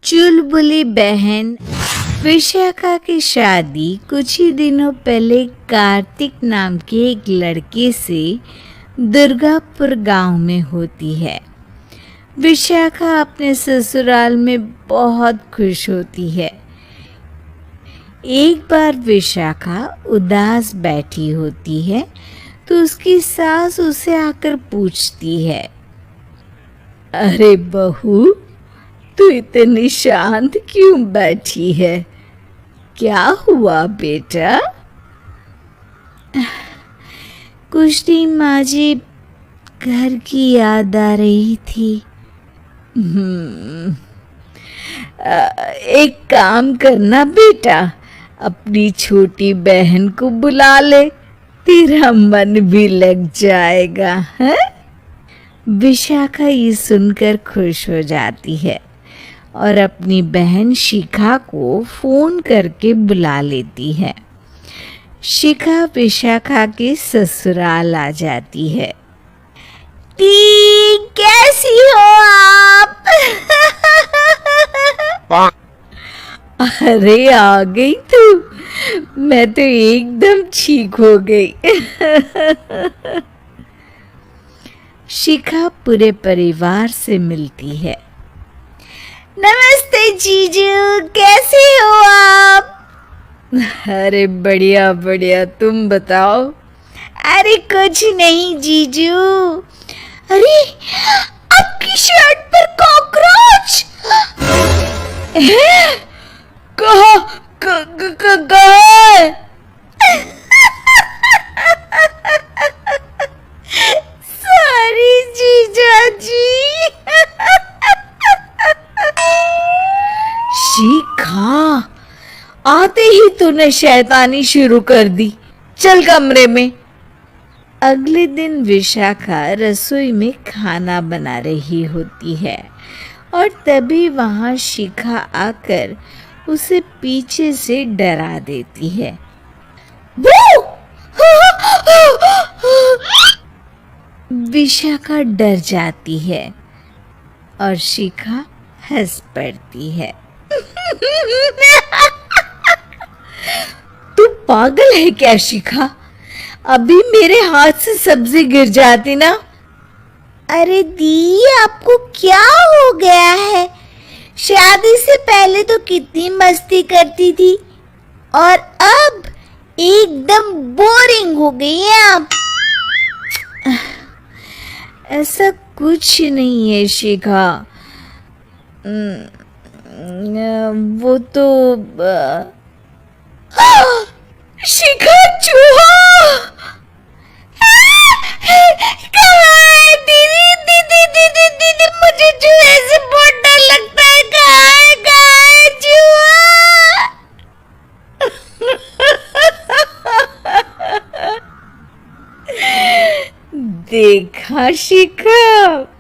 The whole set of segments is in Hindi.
चुलबुली बहन विशाखा की शादी कुछ ही दिनों पहले कार्तिक नाम के एक लड़के से दुर्गापुर गांव में होती है। विशाखा अपने ससुराल में बहुत खुश होती है। एक बार विशाखा उदास बैठी होती है तो उसकी सास उसे आकर पूछती है, अरे बहू, तू इतनी शांत क्यों बैठी है? क्या हुआ बेटा? कुछ नहीं माँ जी, घर की याद आ रही थी। एक काम करना बेटा, अपनी छोटी बहन को बुला ले, तेरा मन भी लग जाएगा है? विशाखा ये सुनकर खुश हो जाती है और अपनी बहन शिखा को फोन करके बुला लेती है। शिखा विशाखा के ससुराल आ जाती है। टी, कैसी हो आप? अरे आ गई तू, मैं तो एकदम ठीक हो गई। शिखा पूरे परिवार से मिलती है। नमस्ते जीजू, कैसे हो आप? अरे बढ़िया बढ़िया, तुम बताओ। अरे कुछ नहीं जीजू। अरे आपकी शर्ट पर कॉकरोच है? कहाँ? सॉरी जीजा जी। शिखा, आते ही तूने शैतानी शुरू कर दी। चल कमरे में। अगले दिन विशाखा रसोई में खाना बना रही होती है और तभी वहां शिखा आकर उसे पीछे से डरा देती है। विशाखा डर जाती है और शिखा हंस पड़ती है। तू पागल है क्या शिखा? अभी मेरे हाथ से सब्जी गिर जाती ना। अरे दी, आपको क्या हो गया है? शादी से पहले तो कितनी मस्ती करती थी और अब एकदम बोरिंग हो गई है आप। ऐसा कुछ नहीं है शिखा, वो तो शिखा, चूहा! दीदी दीदी दीदी दीदी, मुझे चूहे से बहुत डर लगता है। कहाँ है चूहा? देखा शिखा,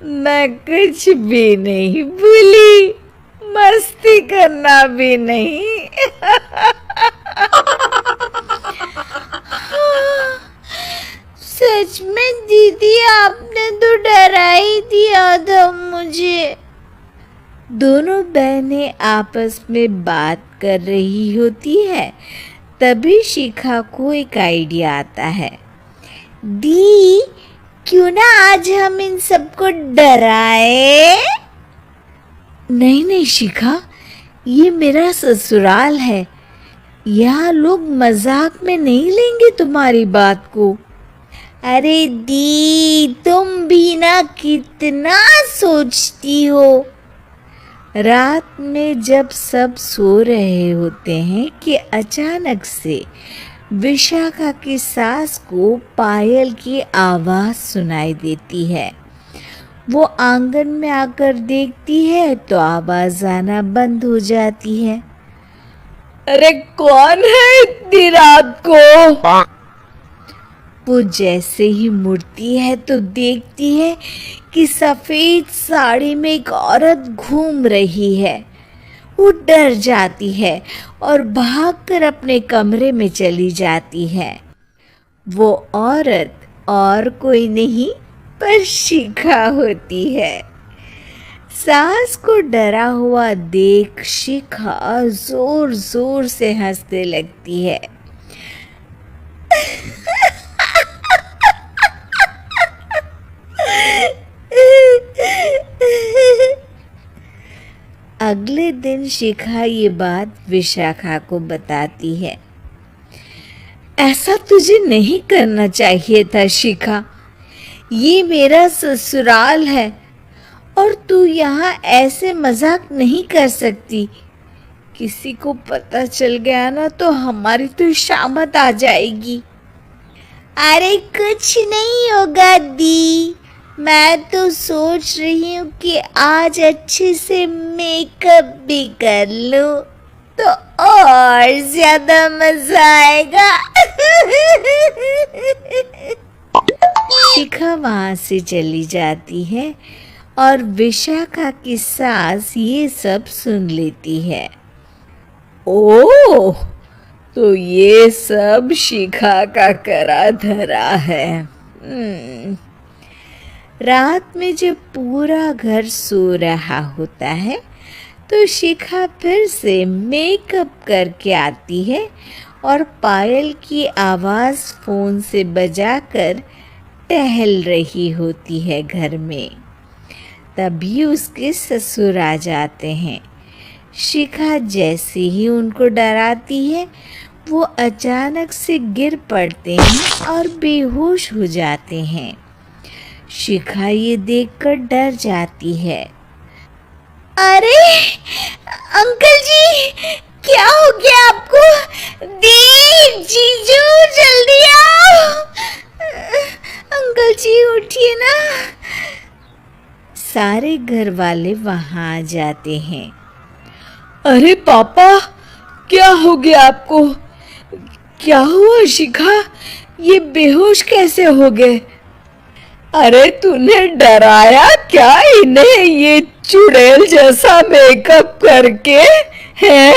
मैं कुछ भी नहीं भूली, मस्ती करना भी नहीं। सच में दीदी, आपने तो डरा ही दिया था मुझे। दोनों बहनें आपस में बात कर रही होती है, तभी शिखा को एक आइडिया आता है। दी, क्यों ना आज हम इन सबको डराए? नहीं नहीं शिखा, ये मेरा ससुराल है, यहाँ लोग मजाक में नहीं लेंगे तुम्हारी बात को। अरे दी, तुम भी ना कितना सोचती हो। रात में जब सब सो रहे होते हैं कि अचानक से विशाखा की सास को पायल की आवाज सुनाई देती है। वो आंगन में आकर देखती है तो आवाज आना बंद हो जाती है। अरे कौन है इतनी रात को? वो जैसे ही मुड़ती है तो देखती है कि सफेद साड़ी में एक औरत घूम रही है। वो डर जाती है और भागकर अपने कमरे में चली जाती है। वो औरत और कोई नहीं पर शिखा होती है। सास को डरा हुआ देख शिखा जोर जोर से हंसने लगती है। अगले दिन शिखा ये बात विशाखा को बताती है। ऐसा तुझे नहीं करना चाहिए था शिखा, ये मेरा ससुराल है और तू यहाँ ऐसे मजाक नहीं कर सकती। किसी को पता चल गया ना तो हमारी तो शामत आ जाएगी। अरे कुछ नहीं होगा दी, मैं तो सोच रही हूँ कि आज अच्छे से मेकअप भी कर लूं तो और ज्यादा मजा आएगा। शिखा वहां से चली जाती है और विशाखा की सास ये सब सुन लेती है। ओह, तो ये सब शिखा का करा धरा है। रात में जब पूरा घर सो रहा होता है तो शिखा फिर से मेकअप करके आती है और पायल की आवाज़ फ़ोन से बजाकर टहल रही होती है घर में। तभी उसके ससुर आ जाते हैं। शिखा जैसे ही उनको डराती है वो अचानक से गिर पड़ते हैं और बेहोश हो जाते हैं। शिखा ये देखकर डर जाती है। अरे अंकल जी, क्या हो गया आपको? दी, जीजू, जल्दी आओ। अंकल जी उठिए ना। सारे घर वाले वहां आ जाते हैं। अरे पापा, क्या हो गया आपको? क्या हुआ शिखा, ये बेहोश कैसे हो गए? अरे तूने डराया क्या इन्हें ये चुड़ैल जैसा मेकअप करके हैं?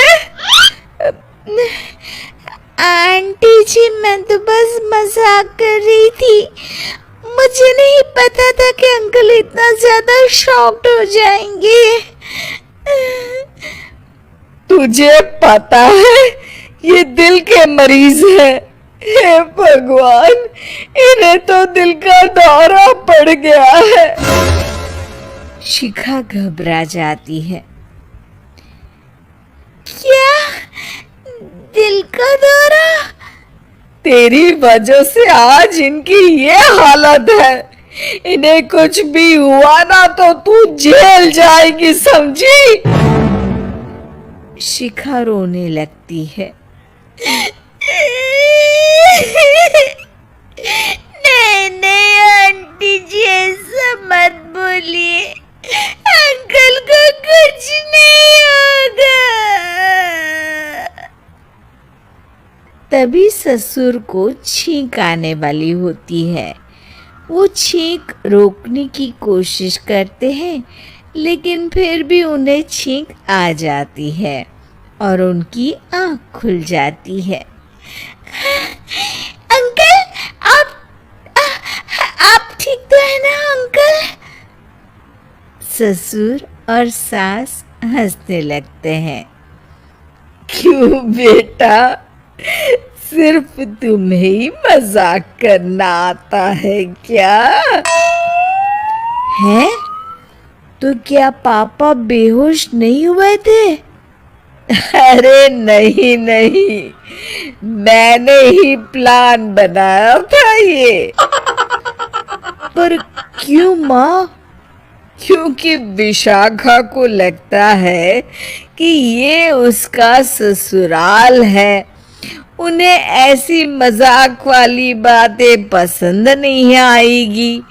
आंटी जी, मैं तो बस मजाक कर रही थी, मुझे नहीं पता था कि अंकल इतना ज्यादा शॉक्ड हो जाएंगे। तुझे पता है ये दिल के मरीज है। हे भगवान, इन्हें तो दिल का दौरा पड़ गया है। शिखा घबरा जाती है। क्या दिल का दौरा? तेरी वजह से आज इनकी ये हालत है। इन्हें कुछ भी हुआ ना तो तू जेल जाएगी, समझी? शिखा रोने लगती है। नहीं नहीं आंटी जी, ऐसा मत बोलिए, अंकल को कुछ नहीं होगा। तभी ससुर को छींक आने वाली होती है। वो छींक रोकने की कोशिश करते हैं लेकिन फिर भी उन्हें छींक आ जाती है और उनकी आंख खुल जाती है। अंकल, आप ठीक तो है ना अंकल? ससुर और सास हंसने लगते हैं। क्यों बेटा, सिर्फ तुम्हें ही मजाक करना आता है क्या? है? तो क्या पापा बेहोश नहीं हुए थे? अरे नहीं नहीं, मैंने ही प्लान बनाया था ये। पर क्यों माँ? क्योंकि विशाखा को लगता है कि ये उसका ससुराल है। उन्हें ऐसी मजाक वाली बातें पसंद नहीं आएगी।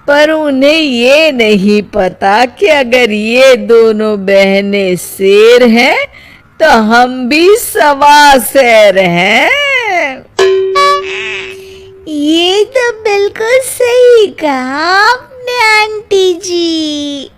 पर उन्हें ये नहीं पता कि अगर ये दोनों बहनें शेर हैं तो हम भी सवा शेर हैं। ये तो बिल्कुल सही कहा आपने आंटी जी।